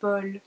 Paul.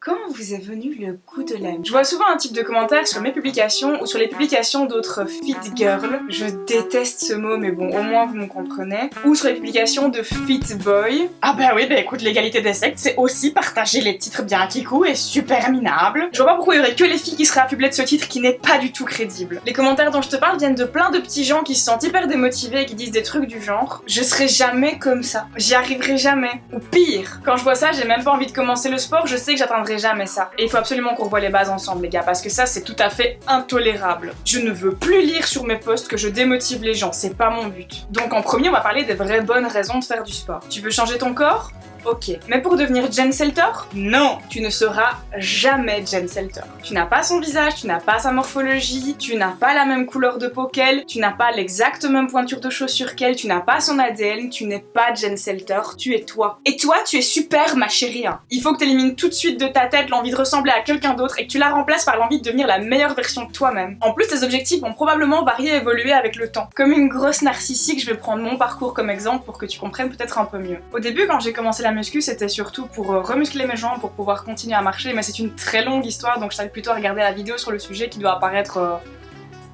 Comment vous est venu le goût de la... Je vois souvent un type de commentaire sur mes publications ou sur les publications d'autres fit girls. Je déteste ce mot, mais bon, au moins vous me comprenez. Ou sur les publications de fit boy. Ah bah oui, bah écoute, l'égalité des sexes, c'est aussi partager les titres bien kikou et super minables. Je vois pas pourquoi il y aurait que les filles qui seraient affublées de ce titre qui n'est pas du tout crédible. Les commentaires dont je te parle viennent de plein de petits gens qui se sentent hyper démotivés et qui disent des trucs du genre: je serai jamais comme ça, j'y arriverai jamais. Ou pire, quand je vois ça, j'ai même pas envie de commencer le sport, je sais que j'atteindrai jamais ça. Et il faut absolument qu'on revoie les bases ensemble les gars, parce que ça c'est tout à fait intolérable. Je ne veux plus lire sur mes posts que je démotive les gens, c'est pas mon but. Donc en premier on va parler des vraies bonnes raisons de faire du sport. Tu veux changer ton corps ? Ok. Mais pour devenir Jen Selter? Non! Tu ne seras jamais Jen Selter. Tu n'as pas son visage, tu n'as pas sa morphologie, tu n'as pas la même couleur de peau qu'elle, tu n'as pas l'exacte même pointure de chaussure qu'elle, tu n'as pas son ADN, tu n'es pas Jen Selter, tu es toi. Et toi, tu es super ma chérie. Il faut que tu élimines tout de suite de ta tête l'envie de ressembler à quelqu'un d'autre et que tu la remplaces par l'envie de devenir la meilleure version de toi-même. En plus, tes objectifs vont probablement varier et évoluer avec le temps. Comme une grosse narcissique, je vais prendre mon parcours comme exemple pour que tu comprennes peut-être un peu mieux. Au début, quand j'ai commencé la muscu, c'était surtout pour remuscler mes jambes, pour pouvoir continuer à marcher, mais c'est une très longue histoire, donc je t'invite plutôt à regarder la vidéo sur le sujet qui doit apparaître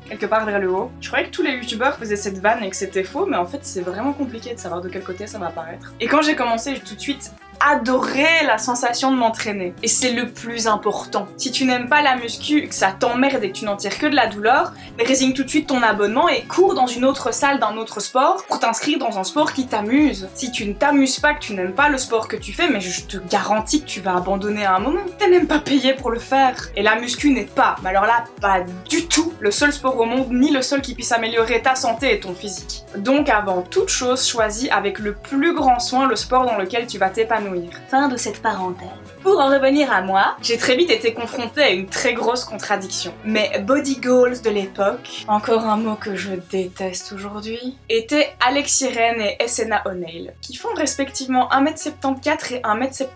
quelque part vers le haut. Je croyais que tous les youtubeurs faisaient cette vanne et que c'était faux, mais en fait c'est vraiment compliqué de savoir de quel côté ça va apparaître. Et quand j'ai commencé, j'ai tout de suite adoré la sensation de m'entraîner. Et c'est le plus important. Si tu n'aimes pas la muscu, que ça t'emmerde et que tu n'en tires que de la douleur, résigne tout de suite ton abonnement et cours dans une autre salle d'un autre sport pour t'inscrire dans un sport qui t'amuse. Si tu ne t'amuses pas, que tu n'aimes pas le sport que tu fais, mais je te garantis que tu vas abandonner à un moment. T'es même pas payé pour le faire. Et la muscu n'est pas, mais alors là, pas du tout, le seul sport au monde, ni le seul qui puisse améliorer ta santé et ton physique. Donc avant toute chose, choisis avec le plus grand soin le sport dans lequel tu vas t'épanouir. Fin de cette parenthèse. Pour en revenir à moi, j'ai très vite été confrontée à une très grosse contradiction. Mes body goals de l'époque, encore un mot que je déteste aujourd'hui, étaient Alex Irene et Essena O'Neil, qui font respectivement 1m74 et 1m73.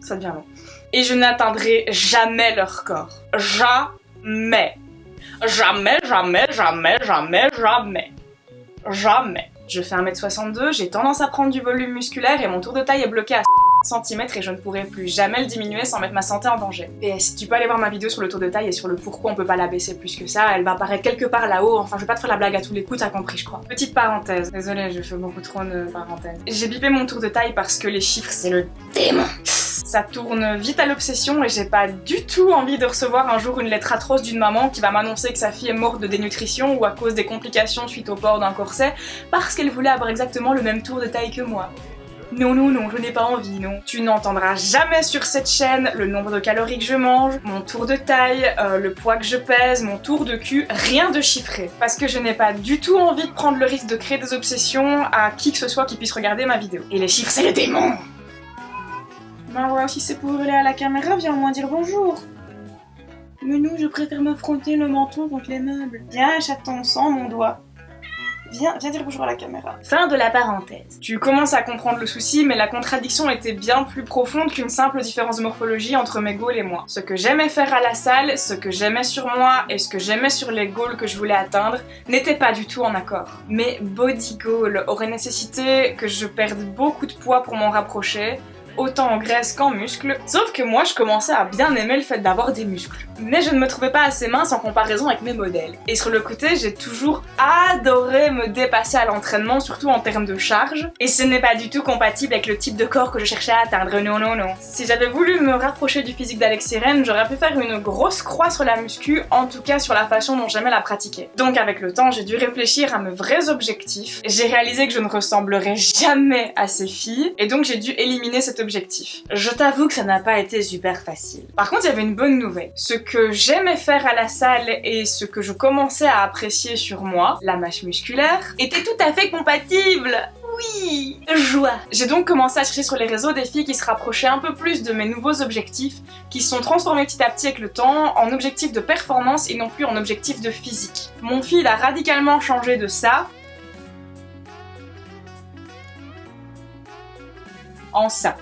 Ça devient long. Et je n'atteindrai jamais leur corps. Jamais. Jamais, jamais, jamais, jamais, jamais. Jamais. Je fais 1m62, j'ai tendance à prendre du volume musculaire et mon tour de taille est bloqué à cm et je ne pourrai plus jamais le diminuer sans mettre ma santé en danger. PS, tu peux aller voir ma vidéo sur le tour de taille et sur le pourquoi on peut pas la baisser plus que ça, elle va apparaître quelque part là-haut, enfin je vais pas te faire la blague à tous les coups, t'as compris je crois. Petite parenthèse, désolée je fais beaucoup trop de parenthèses. J'ai bipé mon tour de taille parce que les chiffres c'est le démon. Ça tourne vite à l'obsession et j'ai pas du tout envie de recevoir un jour une lettre atroce d'une maman qui va m'annoncer que sa fille est morte de dénutrition ou à cause des complications suite au port d'un corset parce qu'elle voulait avoir exactement le même tour de taille que moi. Non, non, non, je n'ai pas envie, non. Tu n'entendras jamais sur cette chaîne le nombre de calories que je mange, mon tour de taille, le poids que je pèse, mon tour de cul, rien de chiffré. Parce que je n'ai pas du tout envie de prendre le risque de créer des obsessions à qui que ce soit qui puisse regarder ma vidéo. Et les chiffres, c'est le démon! Ben ouais, si c'est pour hurler à la caméra, viens au moins dire bonjour. Mais non, je préfère me frotter le menton contre les meubles. Viens, chaton, sans mon doigt. Viens dire bonjour à la caméra. Fin de la parenthèse. Tu commences à comprendre le souci, mais la contradiction était bien plus profonde qu'une simple différence de morphologie entre mes goals et moi. Ce que j'aimais faire à la salle, ce que j'aimais sur moi et ce que j'aimais sur les goals que je voulais atteindre n'étaient pas du tout en accord. Mes body goals auraient nécessité que je perde beaucoup de poids pour m'en rapprocher, autant en graisse qu'en muscles, sauf que moi je commençais à bien aimer le fait d'avoir des muscles. Mais je ne me trouvais pas assez mince en comparaison avec mes modèles. Et sur le côté, j'ai toujours adoré me dépasser à l'entraînement, surtout en termes de charge, et ce n'est pas du tout compatible avec le type de corps que je cherchais à atteindre, non non non. Si j'avais voulu me rapprocher du physique d'Alex Irene, j'aurais pu faire une grosse croix sur la muscu, en tout cas sur la façon dont j'aimais la pratiquer. Donc avec le temps, j'ai dû réfléchir à mes vrais objectifs, j'ai réalisé que je ne ressemblerais jamais à ces filles, et donc j'ai dû éliminer cet objectif. Je t'avoue que ça n'a pas été super facile. Par contre, il y avait une bonne nouvelle. Ce que j'aimais faire à la salle et ce que je commençais à apprécier sur moi, la masse musculaire, était tout à fait compatible. Oui, joie. J'ai donc commencé à chercher sur les réseaux des filles qui se rapprochaient un peu plus de mes nouveaux objectifs, qui se sont transformés petit à petit avec le temps en objectifs de performance et non plus en objectifs de physique. Mon feed a radicalement changé de ça en ça.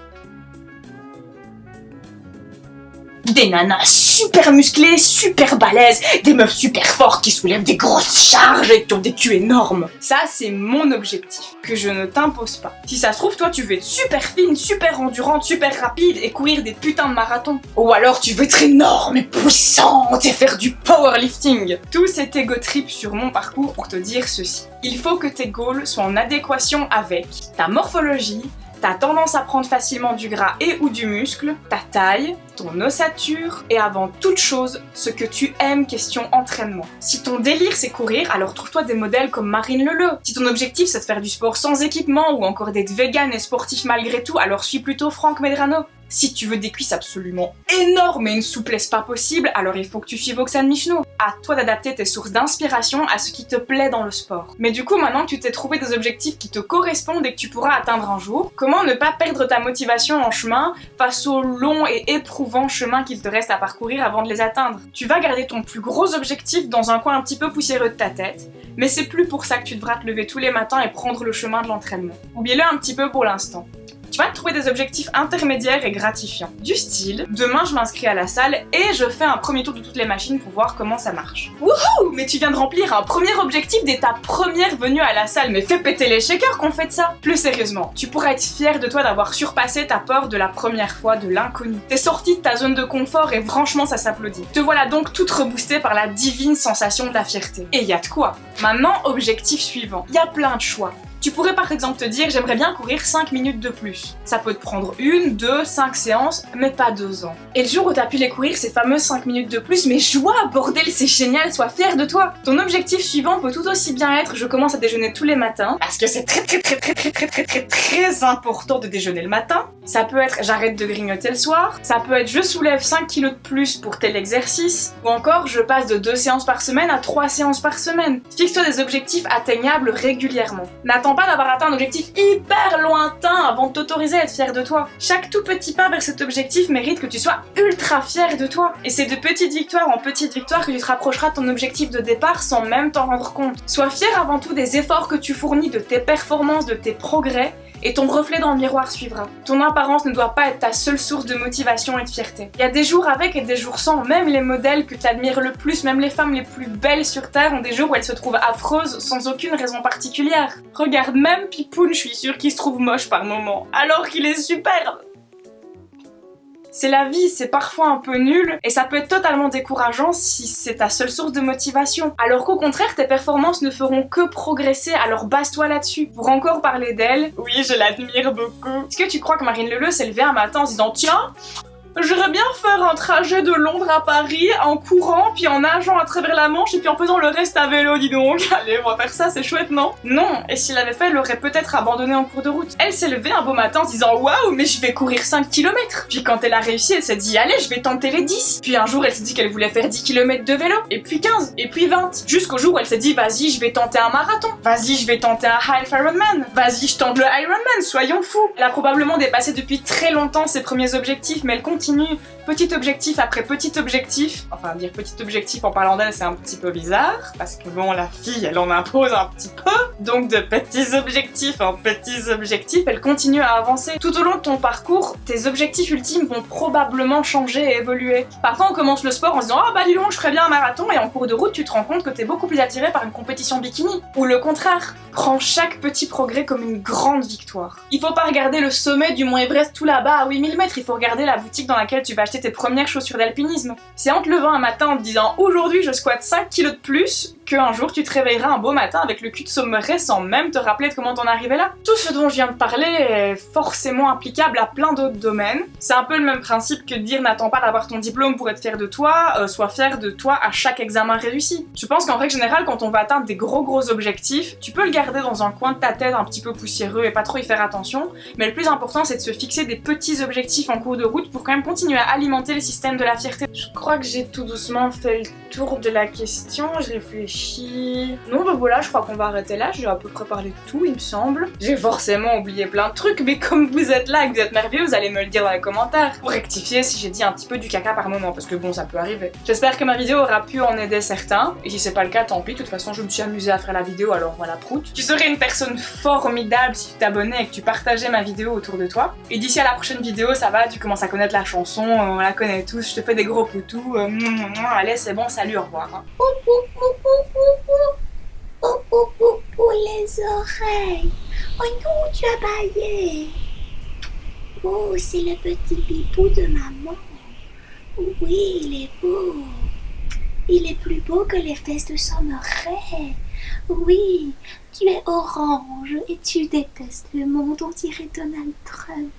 Des nanas super musclées, super balèzes, des meufs super fortes qui soulèvent des grosses charges et qui ont des culs énormes. Ça, c'est mon objectif, que je ne t'impose pas. Si ça se trouve, toi, tu veux être super fine, super endurante, super rapide et courir des putains de marathons. Ou alors, tu veux être énorme et puissante et faire du powerlifting. Tout cet ego trip sur mon parcours pour te dire ceci. Il faut que tes goals soient en adéquation avec ta morphologie, ta tendance à prendre facilement du gras et ou du muscle, ta taille, ton ossature et avant toute chose, ce que tu aimes question entraînement. Si ton délire c'est courir, alors trouve-toi des modèles comme Marine Leleu. Si ton objectif c'est de faire du sport sans équipement ou encore d'être vegan et sportif malgré tout, alors suis plutôt Franck Medrano. Si tu veux des cuisses absolument énormes et une souplesse pas possible, alors il faut que tu suives Oxane Michno. À toi d'adapter tes sources d'inspiration à ce qui te plaît dans le sport. Mais du coup, maintenant que tu t'es trouvé des objectifs qui te correspondent et que tu pourras atteindre un jour, comment ne pas perdre ta motivation en chemin face au long et éprouvant chemin qu'il te reste à parcourir avant de les atteindre? Tu vas garder ton plus gros objectif dans un coin un petit peu poussiéreux de ta tête, mais c'est plus pour ça que tu devras te lever tous les matins et prendre le chemin de l'entraînement. Oublie-le un petit peu pour l'instant. Tu vas te trouver des objectifs intermédiaires et gratifiants. Du style, demain je m'inscris à la salle et je fais un premier tour de toutes les machines pour voir comment ça marche. Wouhou! Mais tu viens de remplir un premier objectif dès ta première venue à la salle, mais fais péter les shakers qu'on fait de ça! Plus sérieusement, tu pourras être fier de toi d'avoir surpassé ta peur de la première fois, de l'inconnu. T'es sorti de ta zone de confort et franchement ça s'applaudit. Te voilà donc toute reboostée par la divine sensation de la fierté. Et y a de quoi! Maintenant, objectif suivant. Y a plein de choix. Tu pourrais par exemple te dire j'aimerais bien courir 5 minutes de plus. Ça peut te prendre 1, 2, 5 séances, mais pas 2 ans. Et le jour où t'as pu les courir ces fameuses 5 minutes de plus, mais joie, bordel, c'est génial, sois fier de toi. Ton objectif suivant peut tout aussi bien être je commence à déjeuner tous les matins, parce que c'est très important de déjeuner le matin. Ça peut être j'arrête de grignoter le soir, ça peut être je soulève 5 kilos de plus pour tel exercice, ou encore je passe de 2 séances par semaine à 3 séances par semaine. Fixe-toi des objectifs atteignables régulièrement. N'attends pas d'avoir atteint un objectif hyper lointain avant de t'autoriser à être fier de toi. Chaque tout petit pas vers cet objectif mérite que tu sois ultra fier de toi. Et c'est de petite victoire en petite victoire que tu te rapprocheras de ton objectif de départ sans même t'en rendre compte. Sois fier avant tout des efforts que tu fournis, de tes performances, de tes progrès, et ton reflet dans le miroir suivra. Ton apparence ne doit pas être ta seule source de motivation et de fierté. Il y a des jours avec et des jours sans, même les modèles que tu admires le plus, même les femmes les plus belles sur Terre ont des jours où elles se trouvent affreuses sans aucune raison particulière. Regarde, même Pipoun, je suis sûre qu'il se trouve moche par moments, alors qu'il est superbe. C'est la vie, c'est parfois un peu nul, et ça peut être totalement décourageant si c'est ta seule source de motivation. Alors qu'au contraire, tes performances ne feront que progresser, alors base-toi là-dessus. Pour encore parler d'elle, oui, je l'admire beaucoup. Est-ce que tu crois que Marine Leleu s'est levée un matin en se disant « Tiens, j'aimerais bien faire un trajet de Londres à Paris en courant, puis en nageant à travers la Manche et puis en faisant le reste à vélo, dis donc. Allez, on va faire ça, c'est chouette, non? Non, et s'il l'avait fait, elle aurait peut-être abandonné en cours de route. Elle s'est levée un beau matin en se disant waouh, mais je vais courir 5 km. Puis quand elle a réussi, elle s'est dit allez, je vais tenter les 10. Puis un jour, elle s'est dit qu'elle voulait faire 10 km de vélo, et puis 15, et puis 20. Jusqu'au jour où elle s'est dit vas-y, je vais tenter un marathon. Vas-y, je vais tenter un half Ironman. Vas-y, je tente le Ironman, soyons fous. Elle a probablement dépassé depuis très longtemps ses premiers objectifs, mais elle continue petit objectif après petit objectif. Enfin, dire petit objectif en parlant d'elle, c'est un petit peu bizarre, parce que bon, la fille, elle en impose un petit peu. Donc de petits objectifs en petits objectifs, elle continue à avancer. Tout au long de ton parcours, tes objectifs ultimes vont probablement changer et évoluer. Parfois, on commence le sport en se disant « Ah bah dis donc, je ferais bien un marathon » et en cours de route, tu te rends compte que t'es beaucoup plus attiré par une compétition bikini. Ou le contraire. Prends chaque petit progrès comme une grande victoire. Il faut pas regarder le sommet du mont Everest tout là-bas à 8000 mètres, il faut regarder la boutique dans laquelle tu vas acheter tes premières chaussures d'alpinisme. C'est en te levant un matin en te disant aujourd'hui je squatte 5 kilos de plus qu'un jour tu te réveilleras un beau matin avec le cul de sommeuré sans même te rappeler de comment t'en arrivé là. Tout ce dont je viens de parler est forcément applicable à plein d'autres domaines. C'est un peu le même principe que de dire n'attends pas d'avoir ton diplôme pour être fier de toi, sois fier de toi à chaque examen réussi. Je pense qu'en règle générale quand on va atteindre des gros objectifs, tu peux le garder dans un coin de ta tête un petit peu poussiéreux et pas trop y faire attention, mais le plus important c'est de se fixer des petits objectifs en cours de route pour quand même continuer à alimenter le système de la fierté. Je crois que j'ai tout doucement fait le tour de la question, je réfléchis... Non bah voilà, je crois qu'on va arrêter là, j'ai à peu près parlé de tout il me semble. J'ai forcément oublié plein de trucs, mais comme vous êtes là et que vous êtes merveilleux, vous allez me le dire dans les commentaires pour rectifier si j'ai dit un petit peu du caca par moment, parce que bon ça peut arriver. J'espère que ma vidéo aura pu en aider certains, et si c'est pas le cas tant pis, de toute façon je me suis amusée à faire la vidéo alors voilà prout. Tu serais une personne formidable si tu t'abonnais et que tu partageais ma vidéo autour de toi. Et d'ici à la prochaine vidéo, ça va, tu commences à connaître la chanson, on la connaît tous, je te fais des gros poutous. Allez, c'est bon, salut, au revoir. Hein. Oh, les oreilles. Oh non, tu as baillé. Oh, c'est le petit bibou de maman. Oui, il est beau. Il est plus beau que les fesses de son oreille. Oui, tu es orange et tu détestes le monde, on dirait Donald Trump.